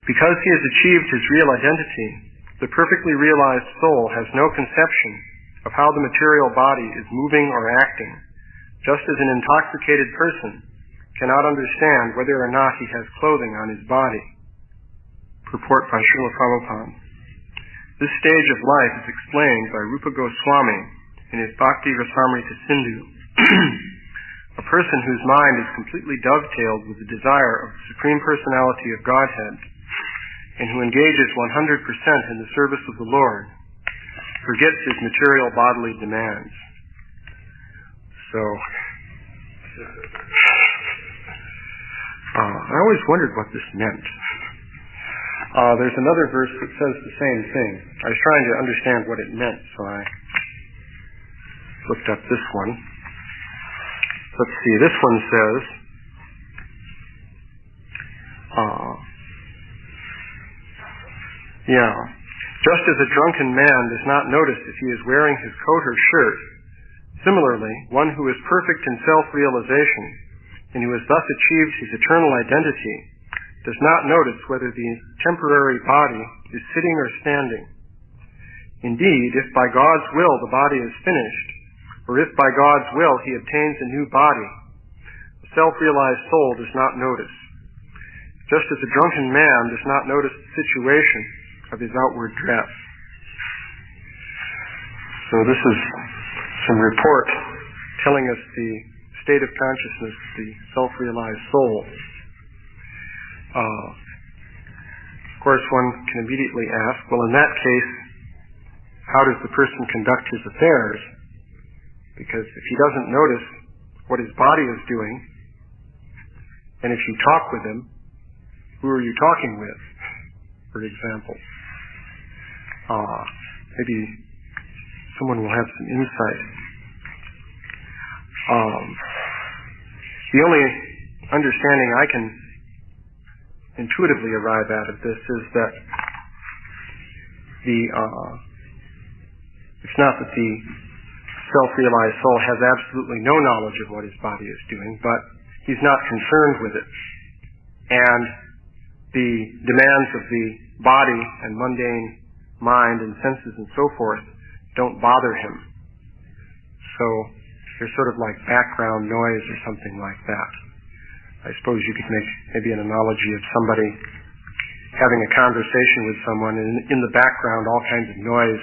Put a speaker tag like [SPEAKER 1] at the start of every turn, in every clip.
[SPEAKER 1] Because he has achieved his real identity, the perfectly realized soul has no conception of how the material body is moving or acting, just as an intoxicated person cannot understand whether or not he has clothing on his body. Purport by Srila Prabhupada. This stage of life is explained by Rupa Goswami in his Bhakti Rasamrita Sindhu. A person whose mind is completely dovetailed with the desire of the Supreme Personality of Godhead, and who engages 100% in the service of the Lord, forgets his material bodily demands. So, I always wondered what this meant. There's another verse that says the same thing. I was trying to understand what it meant, so I looked up this one. Let's see, this one says, just as a drunken man does not notice if he is wearing his coat or shirt, similarly, one who is perfect in self-realization and who has thus achieved his eternal identity does not notice whether the temporary body is sitting or standing. Indeed, if by God's will the body is finished, or if by God's will he obtains a new body, the self-realized soul does not notice, just as a drunken man does not notice the situation of his outward dress. So this is some report telling us the state of consciousness of the self-realized soul. Of course, one can immediately ask, well, in that case, how does the person conduct his affairs? Because if he doesn't notice what his body is doing, and if you talk with him, who are you talking with, for example? Maybe someone will have some insight. The only understanding I can intuitively arrive at of this is that it's not that the self-realized soul has absolutely no knowledge of what his body is doing, but he's not concerned with it. And the demands of the body and mundane mind and senses and so forth don't bother him. So they're sort of like background noise or something like that. I suppose you could make maybe an analogy of somebody having a conversation with someone, and in the background all kinds of noise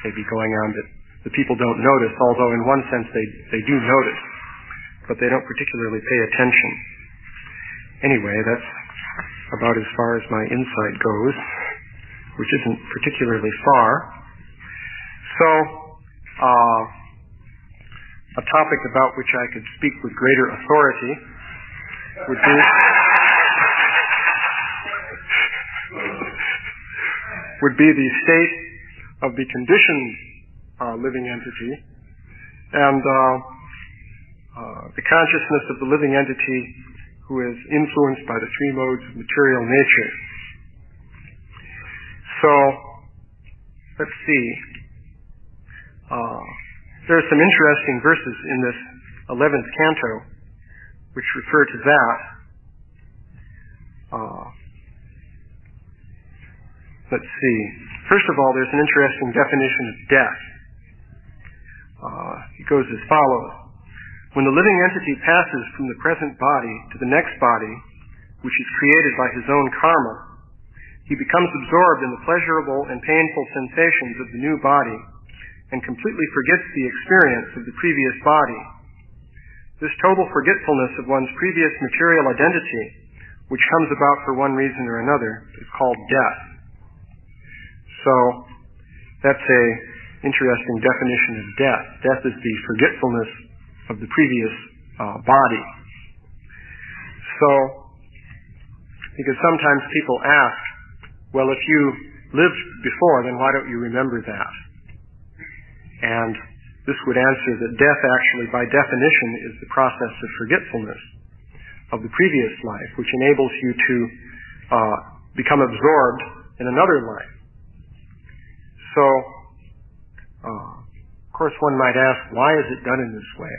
[SPEAKER 1] may be going on that the people don't notice, although in one sense they do notice, but they don't particularly pay attention. Anyway, that's about as far as my insight goes, which isn't particularly far. So, a topic about which I could speak with greater authority would be the state of the conditioned living entity, and the consciousness of the living entity who is influenced by the three modes of material nature. So, let's see. There are some interesting verses in this 11th canto which refer to that. Let's see. First of all, there's an interesting definition of death. It goes as follows. When the living entity passes from the present body to the next body, which is created by his own karma, he becomes absorbed in the pleasurable and painful sensations of the new body and completely forgets the experience of the previous body. This total forgetfulness of one's previous material identity, which comes about for one reason or another, is called death. So, that's an interesting definition of death. Death is the forgetfulness of the previous body. So, because sometimes people ask, well, if you lived before, then why don't you remember that? And this would answer that death actually, by definition, is the process of forgetfulness of the previous life, which enables you to become absorbed in another life. So, of course, one might ask, why is it done in this way?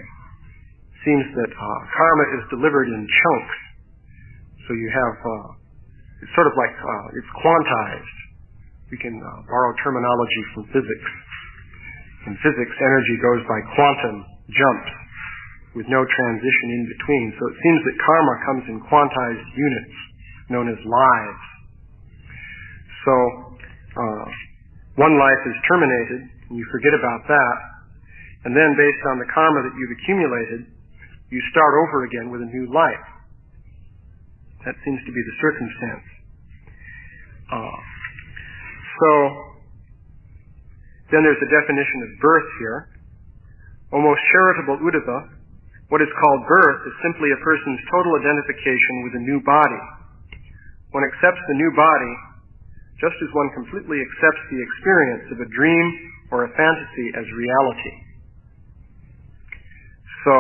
[SPEAKER 1] It seems that karma is delivered in chunks. So you have it's sort of like it's quantized. We can borrow terminology from physics. In physics, energy goes by quantum jumps with no transition in between. So it seems that karma comes in quantized units known as lives. So one life is terminated, and you forget about that, and then based on the karma that you've accumulated, you start over again with a new life. That seems to be the circumstance. So then there's a definition of birth here. O most charitable Uddhava, what is called birth is simply a person's total identification with a new body. One accepts the new body just as one completely accepts the experience of a dream or a fantasy as reality. So,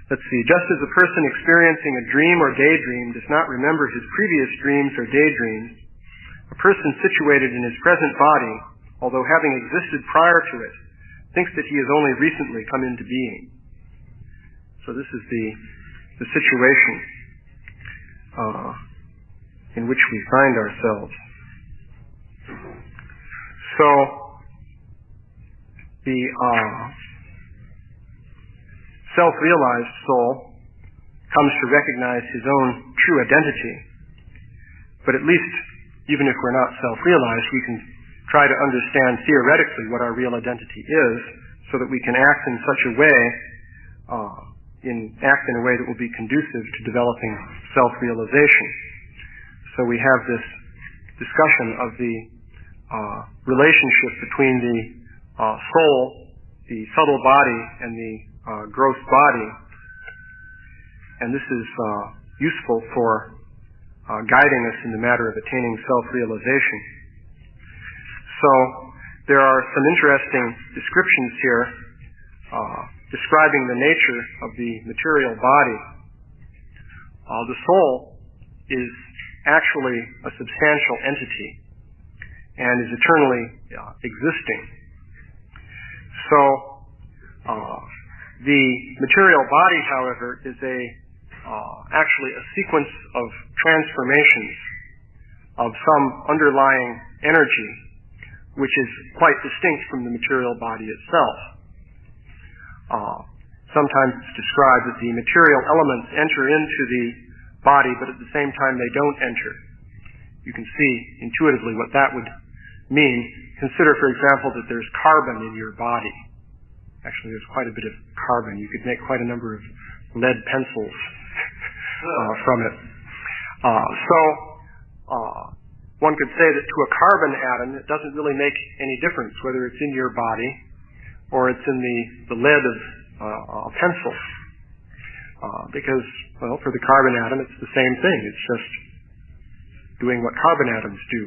[SPEAKER 1] let's see, just as a person experiencing a dream or daydream does not remember his previous dreams or daydreams, a person situated in his present body, although having existed prior to it, thinks that he has only recently come into being. So this is the situation in which we find ourselves. So the self-realized soul comes to recognize his own true identity, but at least, even if we're not self-realized, we can try to understand theoretically what our real identity is, so that we can act in such a way, act in a way that will be conducive to developing self-realization. So we have this discussion of the relationship between the soul, the subtle body, and the gross body, and this is useful for guiding us in the matter of attaining self-realization. So there are some interesting descriptions here describing the nature of the material body. The soul is actually a substantial entity and is eternally existing. So the material body, however, is actually a sequence of transformations of some underlying energy, which is quite distinct from the material body itself. Sometimes it's described that the material elements enter into the body, but at the same time they don't enter. You can see intuitively what that would mean. Consider, for example, that there's carbon in your body. Actually, there's quite a bit of carbon. You could make quite a number of lead pencils from it. One could say that to a carbon atom, it doesn't really make any difference whether it's in your body or it's in the lead of a pencil. Because, well, for the carbon atom, it's the same thing. It's just doing what carbon atoms do.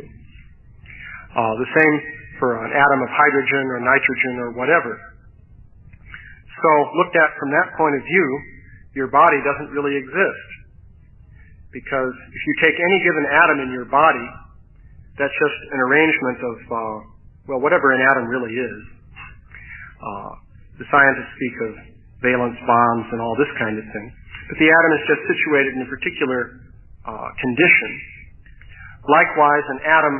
[SPEAKER 1] The same for an atom of hydrogen or nitrogen or whatever. So, looked at from that point of view, your body doesn't really exist. Because if you take any given atom in your body, that's just an arrangement of, whatever an atom really is. The scientists speak of valence bonds and all this kind of thing. But the atom is just situated in a particular condition. Likewise, an atom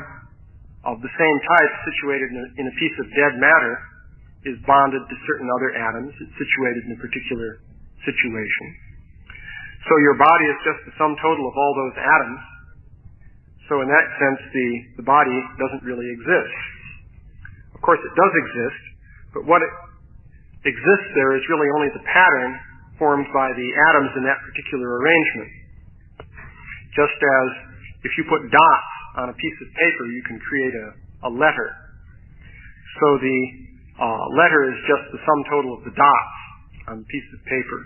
[SPEAKER 1] of the same type situated in a piece of dead matter is bonded to certain other atoms. It's situated in a particular situation. So your body is just the sum total of all those atoms. So in that sense, the body doesn't really exist. Of course, it does exist, but what exists there is really only the pattern formed by the atoms in that particular arrangement. Just as if you put dots on a piece of paper, you can create a letter. So the letter is just the sum total of the dots on a piece of paper.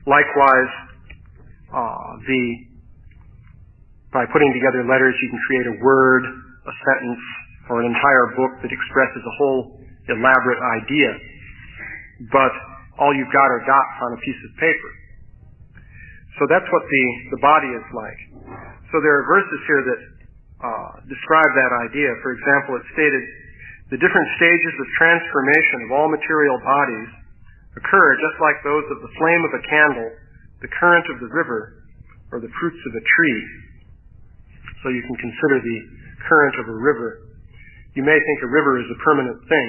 [SPEAKER 1] Likewise, by putting together letters, you can create a word, a sentence, or an entire book that expresses a whole elaborate idea. But all you've got are dots on a piece of paper. So that's what the body is like. So there are verses here that describe that idea. For example, it's stated, the different stages of transformation of all material bodies occur just like those of the flame of a candle, the current of the river, or the fruits of a tree. So you can consider the current of a river. You may think a river is a permanent thing,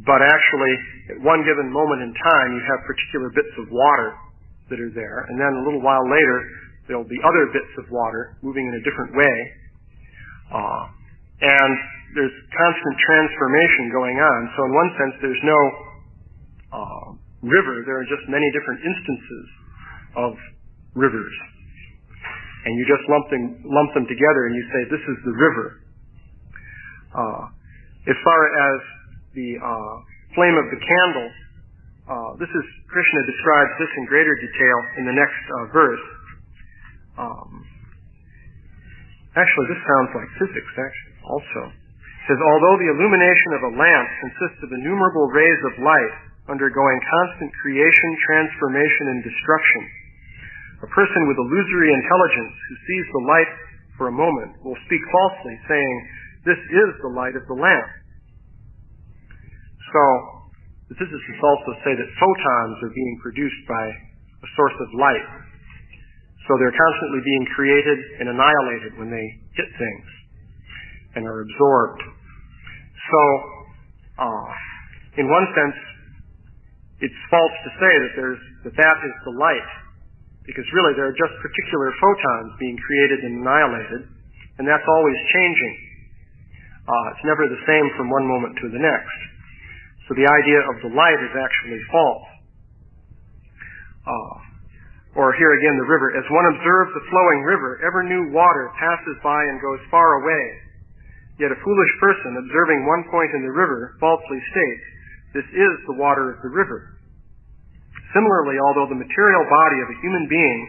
[SPEAKER 1] but actually at one given moment in time you have particular bits of water that are there, and then a little while later there will be other bits of water moving in a different way, and there's constant transformation going on. So in one sense there's no river, there are just many different instances of rivers. And you just lump them together and you say, this is the river. As far as the flame of the candle, Krishna describes this in greater detail in the next verse. Actually, this sounds like physics, also. It says, although the illumination of a lamp consists of innumerable rays of light undergoing constant creation, transformation, and destruction, a person with illusory intelligence who sees the light for a moment will speak falsely, saying, this is the light of the lamp. So, the physicists also say that photons are being produced by a source of light. So they're constantly being created and annihilated when they hit things and are absorbed. So, in one sense, it's false to say that is the light, because really there are just particular photons being created and annihilated, and that's always changing. It's never the same from one moment to the next. So the idea of the light is actually false. Or here again, the river. As one observes the flowing river, ever new water passes by and goes far away. Yet a foolish person, observing one point in the river, falsely states, this is the water of the river. Similarly, although the material body of a human being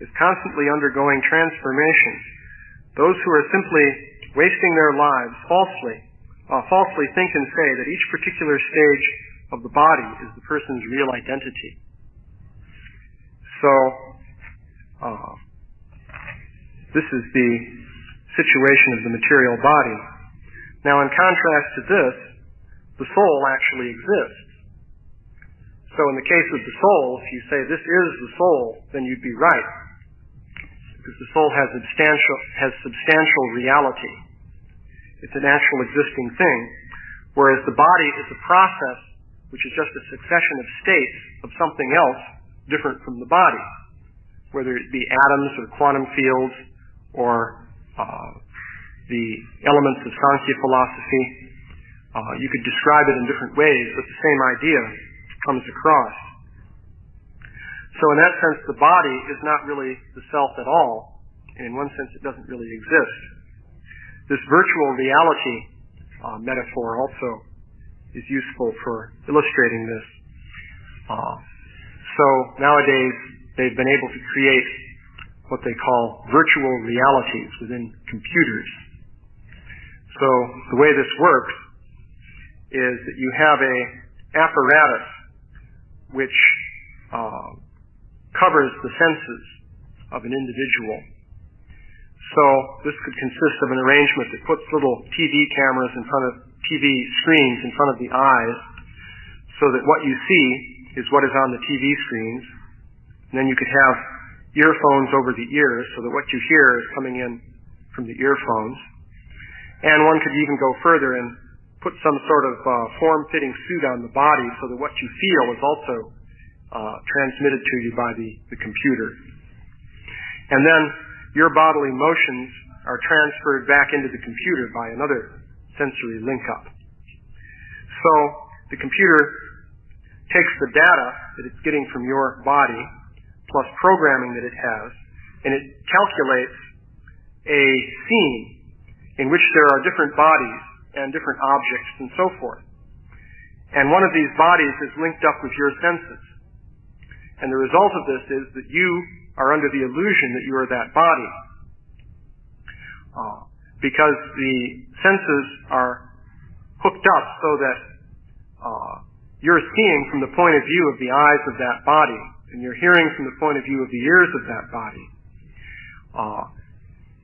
[SPEAKER 1] is constantly undergoing transformation, those who are simply wasting their lives falsely think and say that each particular stage of the body is the person's real identity. So, this is the situation of the material body. Now, in contrast to this, the soul actually exists. So in the case of the soul, if you say this is the soul, then you'd be right. Because the soul has substantial reality. It's an actual existing thing. Whereas the body is a process which is just a succession of states of something else different from the body. Whether it be atoms or quantum fields or the elements of Sankhya philosophy. You could describe it in different ways, but the same idea comes across. So in that sense, the body is not really the self at all. And in one sense, it doesn't really exist. This virtual reality metaphor also is useful for illustrating this. So nowadays, they've been able to create what they call virtual realities within computers. So the way this works is that you have a apparatus which covers the senses of an individual. So this could consist of an arrangement that puts little TV cameras in front of TV screens in front of the eyes, so that what you see is what is on the TV screens. And then you could have earphones over the ears, so that what you hear is coming in from the earphones. And one could even go further and put some sort of form-fitting suit on the body, so that what you feel is also transmitted to you by the computer. And then your bodily motions are transferred back into the computer by another sensory link-up. So the computer takes the data that it's getting from your body, plus programming that it has, and it calculates a scene in which there are different bodies and different objects and so forth. And one of these bodies is linked up with your senses. And the result of this is that you are under the illusion that you are that body. Because the senses are hooked up so that you're seeing from the point of view of the eyes of that body, and you're hearing from the point of view of the ears of that body.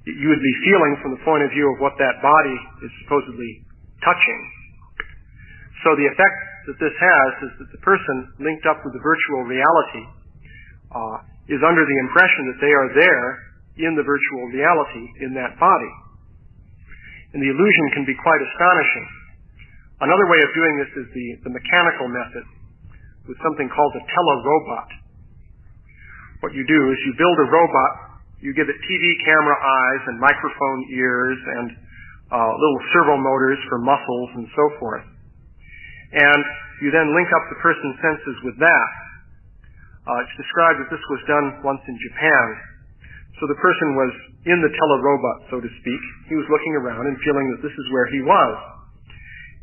[SPEAKER 1] You would be feeling from the point of view of what that body is supposedly touching. So the effect that this has is that the person linked up with the virtual reality is under the impression that they are there in the virtual reality in that body. And the illusion can be quite astonishing. Another way of doing this is the mechanical method with something called a telerobot. What you do is you build a robot, you give it TV camera eyes and microphone ears and little servo motors for muscles and so forth. And you then link up the person's senses with that. It's described that this was done once in Japan. So the person was in the telerobot, so to speak. He was looking around and feeling that this is where he was.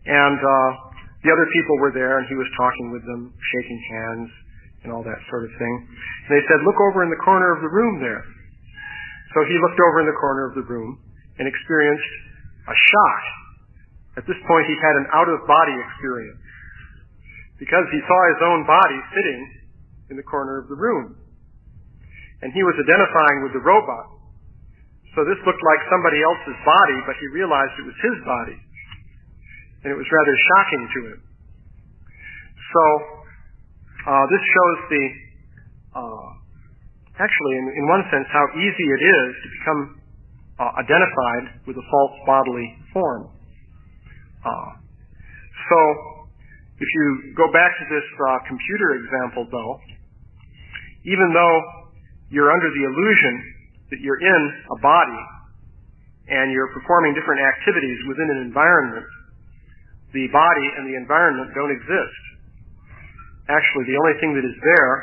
[SPEAKER 1] And the other people were there, and he was talking with them, shaking hands, and all that sort of thing. And they said, look over in the corner of the room there. So he looked over in the corner of the room and experienced a shock. At this point, he had an out-of-body experience because he saw his own body sitting in the corner of the room. And he was identifying with the robot. So this looked like somebody else's body, but he realized it was his body. And it was rather shocking to him. So this shows actually, in one sense, how easy it is to become identified with a false bodily form. So if you go back to this computer example, though, even though you're under the illusion that you're in a body and you're performing different activities within an environment, the body and the environment don't exist. Actually, the only thing that is there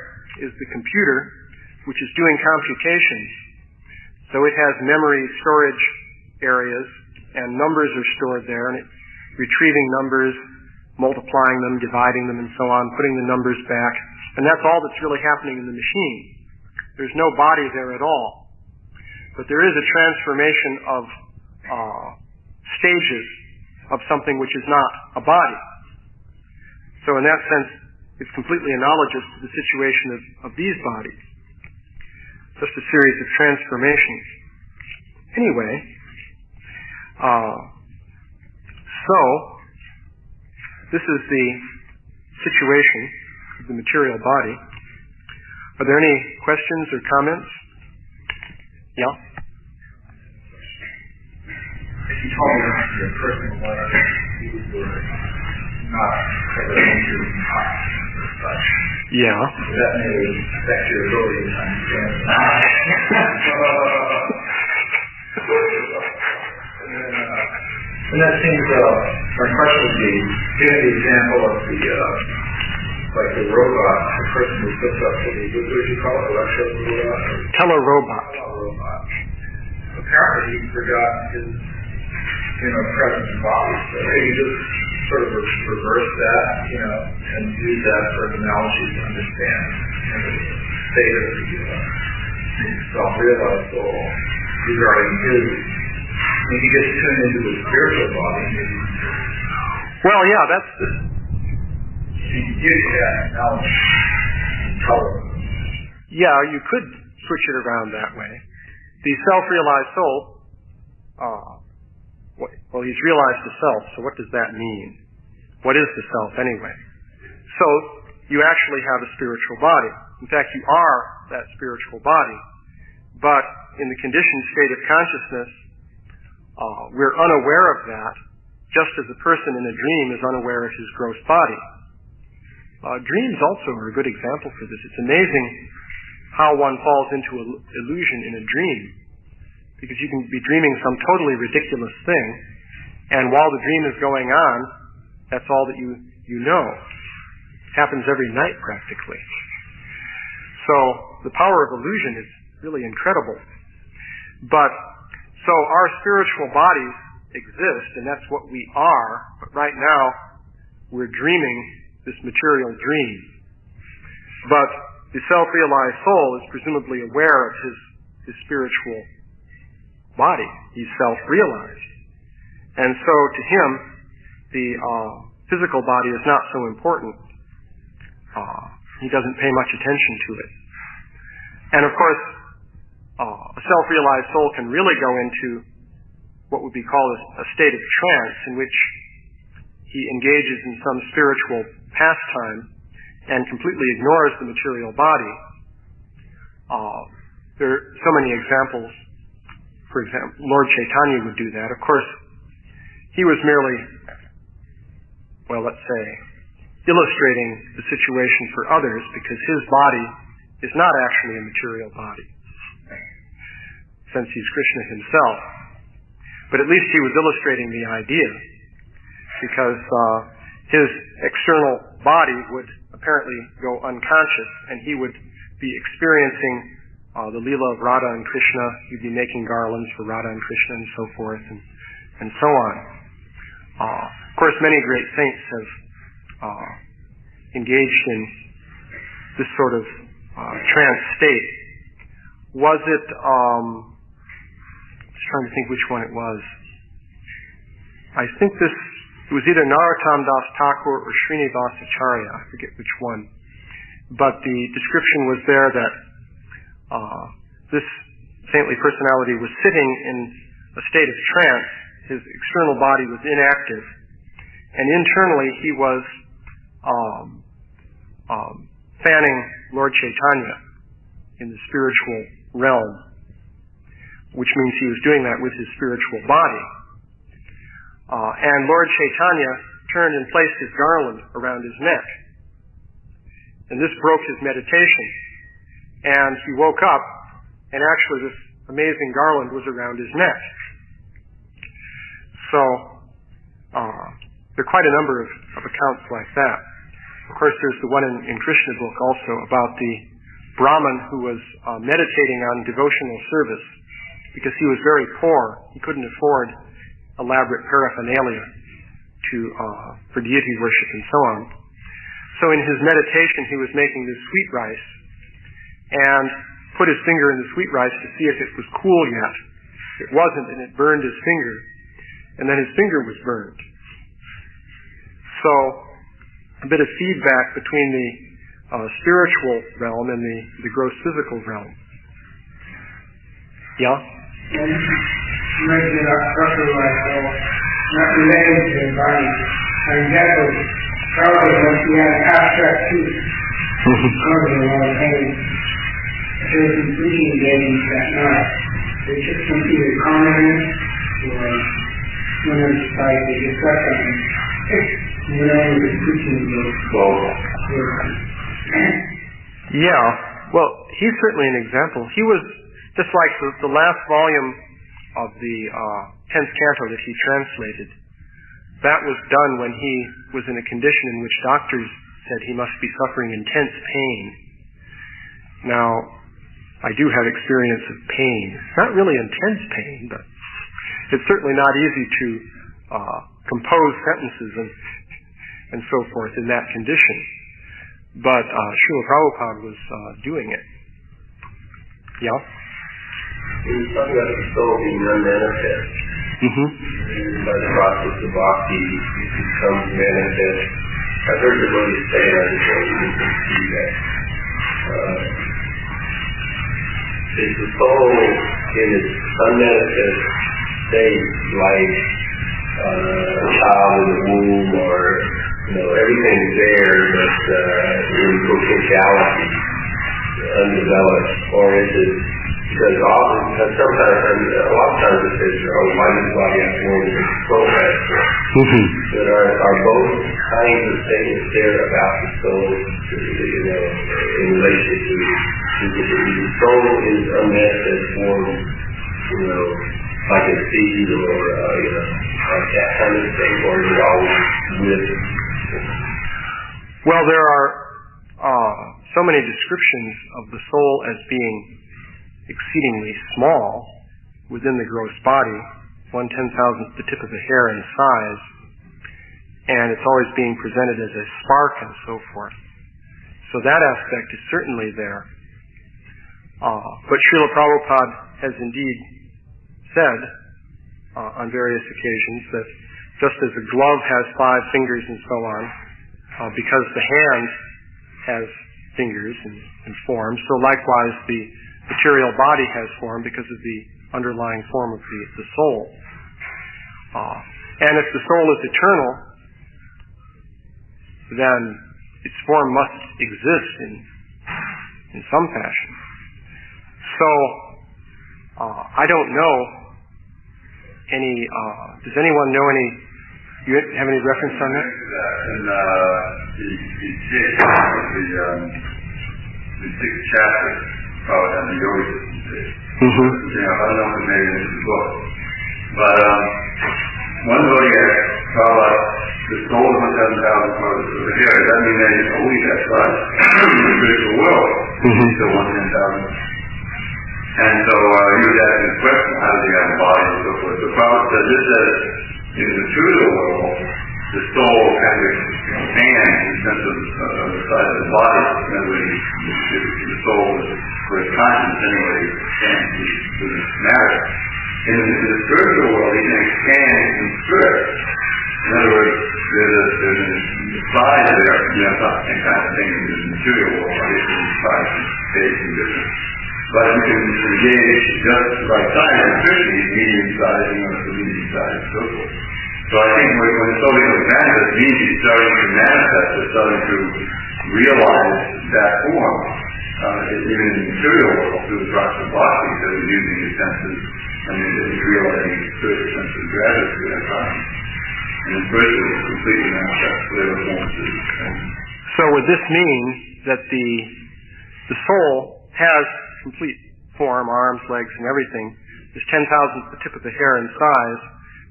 [SPEAKER 1] is the computer, which is doing computations. So it has memory storage areas, and numbers are stored there, and it's retrieving numbers, multiplying them, dividing them, and so on, putting the numbers back. And that's all that's really happening in the machine. There's no body there at all. But there is a transformation of stages of something which is not a body. So in that sense, it's completely analogous to the situation of these bodies. Just a series of transformations. Anyway, so this is the situation of the material body. Are there any questions or comments? Yeah?
[SPEAKER 2] If you told me that your personal life, you were not covered into consciousness as such.
[SPEAKER 1] Yeah.
[SPEAKER 2] That may affect your ability to understand. And that seems, my question would be, given the example of the, like the robot, the person who puts up to the, what would you call it, electro-robot?
[SPEAKER 1] Telerobot.
[SPEAKER 2] Telerobot. Apparently he's forgotten his, present body. So maybe just sort of reverse that, and use that for an analogy to understand the state of the self-realized soul regarding his. When he gets tuned into the spiritual body,
[SPEAKER 1] well, yeah, that's the.
[SPEAKER 2] You can use that analogy and color.
[SPEAKER 1] Yeah, you could switch it around that way. The self-realized soul, well, he's realized the self, so what does that mean? What is the self, anyway? So, you actually have a spiritual body. In fact, you are that spiritual body. But in the conditioned state of consciousness, we're unaware of that, just as a person in a dream is unaware of his gross body. Dreams also are a good example for this. It's amazing how one falls into illusion in a dream, because you can be dreaming some totally ridiculous thing, and while the dream is going on, that's all that you know. It happens every night, practically. So the power of illusion is really incredible. But so our spiritual bodies exist, and that's what we are, but right now we're dreaming this material dream. But the self-realized soul is presumably aware of his spiritual body. He's self-realized. And so to him, the physical body is not so important. He doesn't pay much attention to it. And of course, a self-realized soul can really go into what would be called a state of trance, in which he engages in some spiritual pastime and completely ignores the material body. There are so many examples. For example, Lord Chaitanya would do that. Of course, he was merely, well, let's say, illustrating the situation for others because his body is not actually a material body, since he's Krishna himself. But at least he was illustrating the idea because his external body would apparently go unconscious and he would be experiencing the Leela of Radha and Krishna. He'd be making garlands for Radha and Krishna and so forth and so on. Of course, many great saints have engaged in this sort of trance state. Was it, I was trying to think which one it was. I think it was either Narottam Das Thakur or Srinivasacharya, I forget which one. But the description was there that this saintly personality was sitting in a state of trance. His external body was inactive, and internally he was fanning Lord Chaitanya in the spiritual realm, which means he was doing that with his spiritual body. And Lord Chaitanya turned and placed his garland around his neck. And this broke his meditation. And he woke up, and actually this amazing garland was around his neck. So, there are quite a number of accounts like that. Of course, there's the one in Krishna book also about the Brahmin who was meditating on devotional service because he was very poor. He couldn't afford elaborate paraphernalia for deity worship and so on. So in his meditation, he was making this sweet rice and put his finger in the sweet rice to see if it was cool yet. It wasn't, and it burned his finger. And then his finger was burned. So, a bit of feedback between the spiritual realm and the gross physical realm. Yeah?
[SPEAKER 3] And you mentioned about structural life, not related to the body. For example, probably once you have abstract truth, causing a lot of pain. There's some preaching games that night. They took some either comment or went on site, they discussed something. Went over the preaching games.
[SPEAKER 1] Yeah, well, he's certainly an example. He was just like the last volume of the 10th canto that he translated. That was done when he was in a condition in which doctors said he must be suffering intense pain. Now, I do have experience of pain. Not really intense pain, but it's certainly not easy to compose sentences and so forth in that condition. But Srila Prabhupada was doing it. Yeah?
[SPEAKER 4] He was talking about the soul being unmanifest.
[SPEAKER 1] Mm-hmm.
[SPEAKER 4] And by the process of bhakti, it becomes manifest. I've heard the Buddha say, and I just want you to see that. Is the soul in its unmanifest state like a child in the womb, or everything's there, but in potentiality, undeveloped, or is it because sometimes, and a lot of times it says, why does the body have form and the soul has form? But are both kinds of statements there about the soul, in relation to the soul is unmanifest form, like a seed or like that kind of thing, or is it always with?
[SPEAKER 1] Well, there are so many descriptions of the soul as being exceedingly small within the gross body, 1/10,000th the tip of a hair in size, and it's always being presented as a spark and so forth. So that aspect is certainly there. But Srila Prabhupada has indeed said on various occasions that just as a glove has 5 fingers and so on, because the hand has fingers and form, so likewise the material body has form because of the underlying form of the soul. And if the soul is eternal, then its form must exist in some fashion. So, I don't know any, does anyone know any, you have any reference on that?
[SPEAKER 5] In the sixth chapter, on the yoga system. I don't know if maybe in this book. But one devotee talked about the soul of 1,000 parts of the hair. Does that mean that it's only that size? The spiritual world is still 1,000. And so he was asking the question, how does he have a body and so forth. The Prophet said this, that in the material world, the soul kind of expands in the sense of the size of the body. In other words, the soul is, for its conscience anyway, expands to the matter. In the spiritual world, it can expand in spirit. In other words, there's a size there, it's not the same kind of thing as the material world. Obviously, the size and space and different. But you can engage just the right size, especially medium size, the medium size, and so forth. So I think when the soul becomes manifest, it means he's starting to manifest, it's starting to realize that form. Even in the material world, through the process of bhakti, that he's using his senses, and he's realizing his spiritual sense of gratitude at times. And his spiritual is completely manifest, whatever forms it is.
[SPEAKER 1] So would this mean that the soul has complete form, arms, legs, and everything, is 10,000th the tip of the hair in size,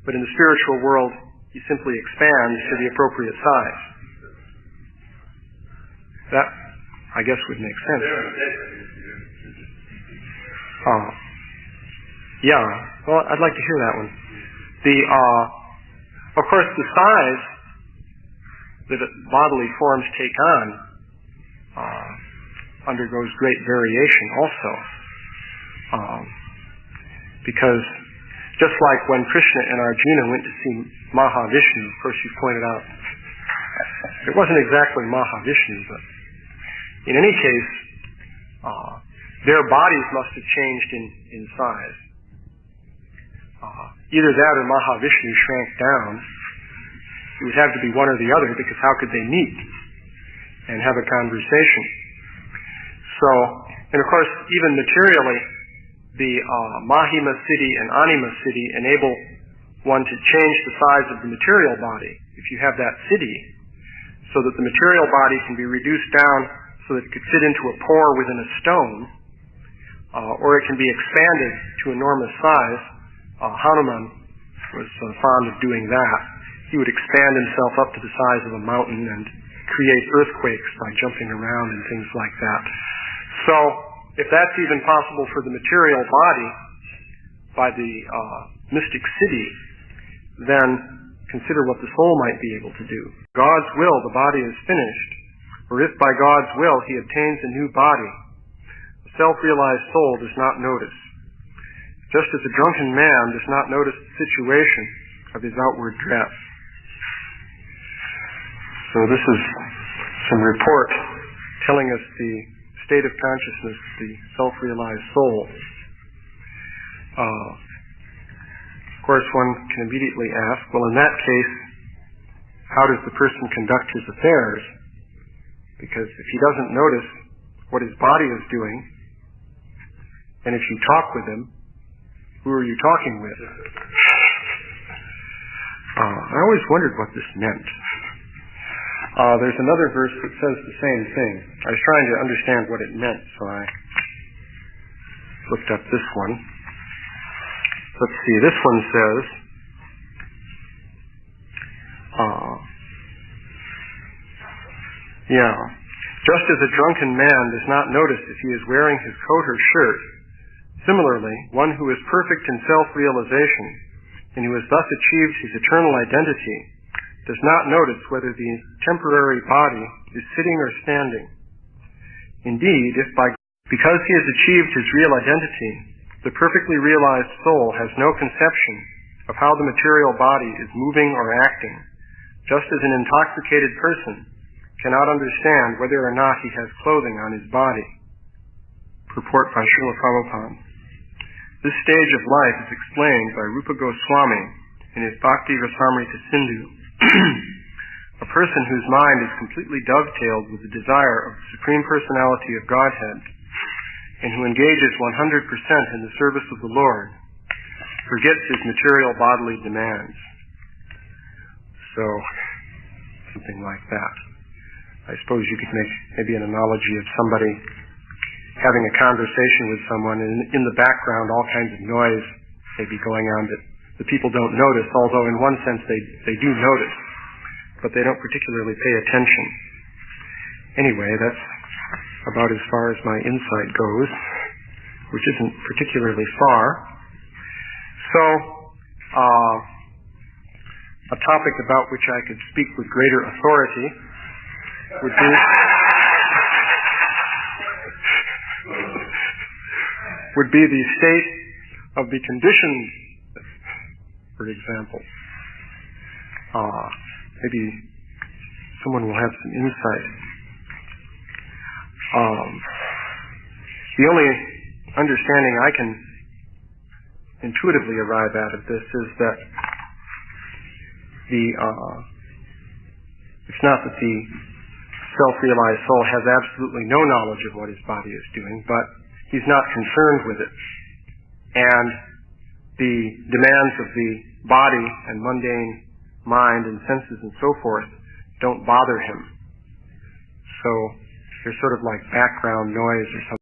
[SPEAKER 1] but in the spiritual world, he simply expands to the appropriate size? That, I guess, would make sense. Yeah. Well, I'd like to hear that one. Of course, the size that bodily forms take on undergoes great variation also. Because just like when Krishna and Arjuna went to see Mahavishnu, of course you pointed out, it wasn't exactly Mahavishnu, but in any case, their bodies must have changed in size. Either that or Mahavishnu shrank down. It would have to be one or the other, because how could they meet and have a conversation? So, and of course, even materially, the Mahima Siddhi and Anima Siddhi enable one to change the size of the material body, if you have that Siddhi, so that the material body can be reduced down so that it could fit into a pore within a stone, or it can be expanded to enormous size. Hanuman was fond of doing that. He would expand himself up to the size of a mountain and create earthquakes by jumping around and things like that. So, if that's even possible for the material body by the mystic Siddhi, then consider what the soul might be able to do. God's will, the body is finished. Or if by God's will he obtains a new body, the self-realized soul does not notice. Just as a drunken man does not notice the situation of his outward dress. So this is some report telling us the state of consciousness, the self-realized soul. Of course, one can immediately ask, well, in that case, how does the person conduct his affairs? Because if he doesn't notice what his body is doing, and if you talk with him, who are you talking with? I always wondered what this meant. There's another verse that says the same thing. I was trying to understand what it meant, so I looked up this one. Let's see, this one says, just as a drunken man does not notice if he is wearing his coat or shirt, similarly, one who is perfect in self-realization and who has thus achieved his eternal identity does not notice whether the temporary body is sitting or standing. Indeed, because he has achieved his real identity, the perfectly realized soul has no conception of how the material body is moving or acting, just as an intoxicated person cannot understand whether or not he has clothing on his body. Purport by Srila Prabhupada. This stage of life is explained by Rupa Goswami in his Bhakti Rasamrita Sindhu. A person whose mind is completely dovetailed with the desire of the Supreme Personality of Godhead and who engages 100% in the service of the Lord forgets his material bodily demands. So, something like that. I suppose you could make maybe an analogy of somebody having a conversation with someone, and in the background all kinds of noise may be going on that the people don't notice, although in one sense they do notice, but they don't particularly pay attention. Anyway, that's about as far as my insight goes, which isn't particularly far. So, a topic about which I could speak with greater authority would be the state of the conditioned, for example. Maybe someone will have some insight. The only understanding I can intuitively arrive at of this is that it's not that the self-realized soul has absolutely no knowledge of what his body is doing, but he's not concerned with it. And the demands of the body and mundane mind and senses and so forth don't bother him. So they're sort of like background noise or something.